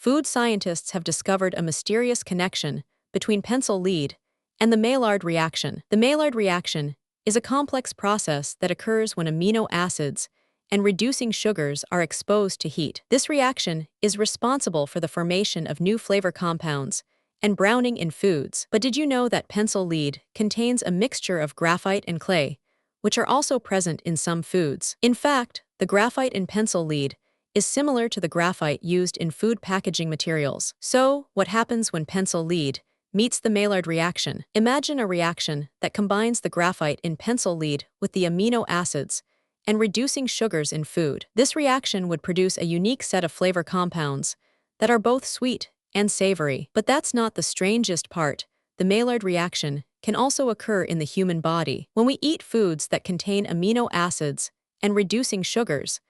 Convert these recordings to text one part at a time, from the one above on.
food scientists have discovered a mysterious connection between pencil lead and the Maillard reaction. The Maillard reaction is a complex process that occurs when amino acids and reducing sugars are exposed to heat. This reaction is responsible for the formation of new flavor compounds and browning in foods. But did you know that pencil lead contains a mixture of graphite and clay, which are also present in some foods? In fact, the graphite in pencil lead is similar to the graphite used in food packaging materials. So, what happens when pencil lead meets the Maillard reaction? Imagine a reaction that combines the graphite in pencil lead with the amino acids and reducing sugars in food. This reaction would produce a unique set of flavor compounds that are both sweet and savory. But that's not the strangest part. The Maillard reaction can also occur in the human body. When we eat foods that contain amino acids and reducing sugars,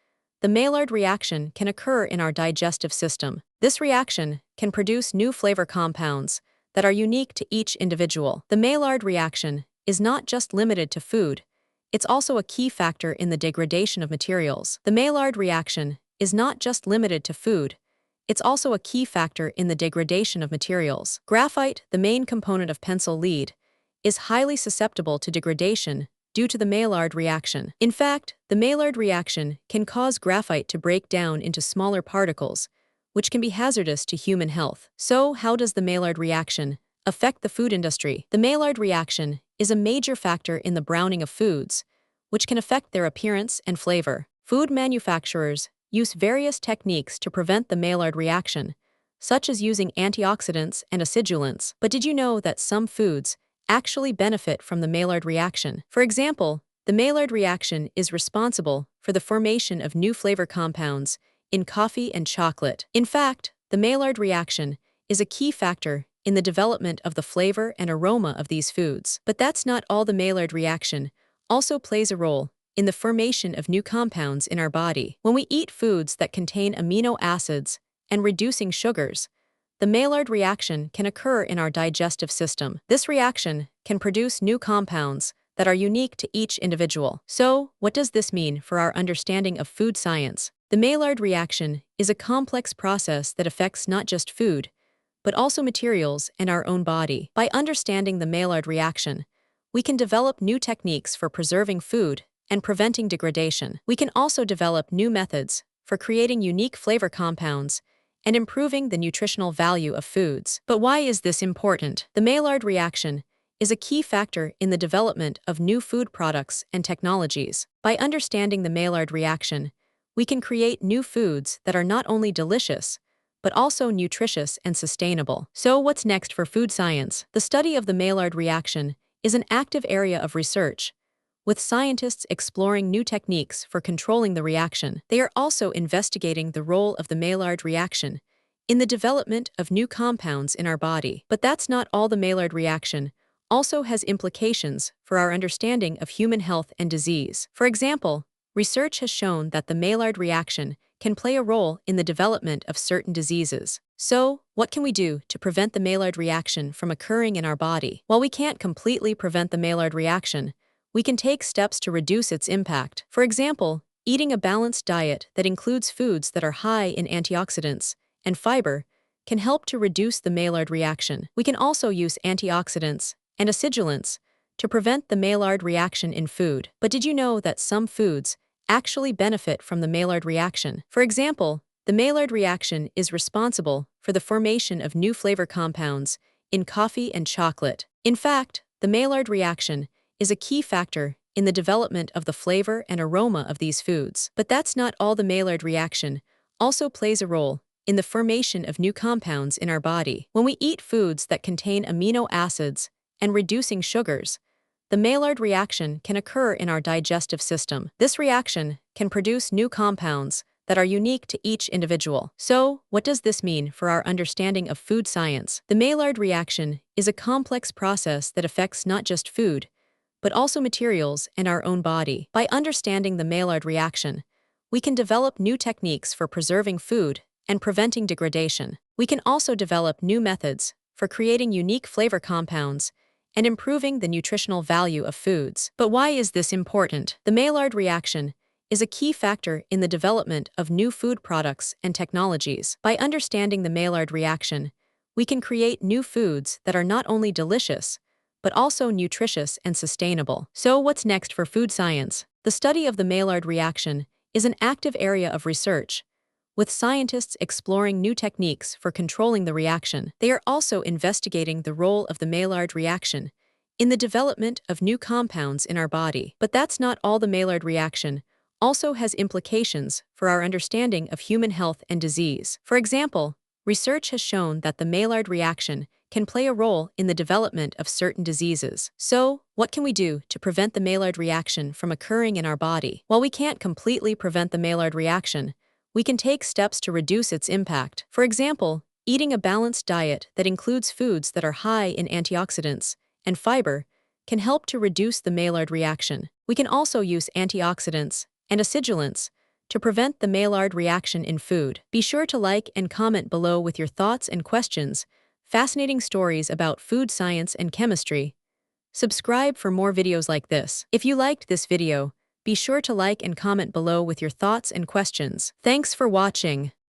the Maillard reaction can occur in our digestive system. This reaction can produce new flavor compounds that are unique to each individual. The Maillard reaction is not just limited to food, it's also a key factor in the degradation of materials. The Maillard reaction is not just limited to food, it's also a key factor in the degradation of materials. Graphite, the main component of pencil lead, is highly susceptible to degradation due to the Maillard reaction. In fact, the Maillard reaction can cause graphite to break down into smaller particles, which can be hazardous to human health. So, how does the Maillard reaction affect the food industry? The Maillard reaction is a major factor in the browning of foods, which can affect their appearance and flavor. Food manufacturers use various techniques to prevent the Maillard reaction, such as using antioxidants and acidulants. But did you know that some foods actually benefit from the Maillard reaction? For example, the Maillard reaction is responsible for the formation of new flavor compounds in coffee and chocolate. In fact, the Maillard reaction is a key factor in the development of the flavor and aroma of these foods. But that's not all. The Maillard reaction also plays a role in the formation of new compounds in our body. When we eat foods that contain amino acids and reducing sugars, the Maillard reaction can occur in our digestive system. This reaction can produce new compounds that are unique to each individual. So, what does this mean for our understanding of food science? The Maillard reaction is a complex process that affects not just food, but also materials and our own body. By understanding the Maillard reaction, we can develop new techniques for preserving food and preventing degradation. We can also develop new methods for creating unique flavor compounds and improving the nutritional value of foods. But why is this important? The Maillard reaction is a key factor in the development of new food products and technologies. By understanding the Maillard reaction, we can create new foods that are not only delicious, but also nutritious and sustainable. So what's next for food science? The study of the Maillard reaction is an active area of research, with scientists exploring new techniques for controlling the reaction. They are also investigating the role of the Maillard reaction in the development of new compounds in our body. But that's not all. The Maillard reaction also has implications for our understanding of human health and disease. For example, research has shown that the Maillard reaction can play a role in the development of certain diseases. So, what can we do to prevent the Maillard reaction from occurring in our body? While we can't completely prevent the Maillard reaction, we can take steps to reduce its impact. For example, eating a balanced diet that includes foods that are high in antioxidants and fiber can help to reduce the Maillard reaction. We can also use antioxidants and acidulants to prevent the Maillard reaction in food. But did you know that some foods actually benefit from the Maillard reaction? For example, the Maillard reaction is responsible for the formation of new flavor compounds in coffee and chocolate. In fact, the Maillard reaction is a key factor in the development of the flavor and aroma of these foods. But that's not all. The Maillard reaction also plays a role in the formation of new compounds in our body. When we eat foods that contain amino acids and reducing sugars, the Maillard reaction can occur in our digestive system. This reaction can produce new compounds that are unique to each individual. So, what does this mean for our understanding of food science? The Maillard reaction is a complex process that affects not just food, but also materials and our own body. By understanding the Maillard reaction, we can develop new techniques for preserving food and preventing degradation. We can also develop new methods for creating unique flavor compounds and improving the nutritional value of foods. But why is this important? The Maillard reaction is a key factor in the development of new food products and technologies. By understanding the Maillard reaction, we can create new foods that are not only delicious, but also nutritious and sustainable. So, what's next for food science? The study of the Maillard reaction is an active area of research, with scientists exploring new techniques for controlling the reaction. They are also investigating the role of the Maillard reaction in the development of new compounds in our body. But that's not all. The Maillard reaction also has implications for our understanding of human health and disease. For example, research has shown that the Maillard reaction can play a role in the development of certain diseases. So, what can we do to prevent the Maillard reaction from occurring in our body? While we can't completely prevent the Maillard reaction, we can take steps to reduce its impact. For example, eating a balanced diet that includes foods that are high in antioxidants and fiber can help to reduce the Maillard reaction. We can also use antioxidants and acidulants to prevent the Maillard reaction in food. Be sure to like and comment below with your thoughts and questions. Fascinating stories about food science and chemistry. Subscribe for more videos like this. If you liked this video, be sure to like and comment below with your thoughts and questions. Thanks for watching.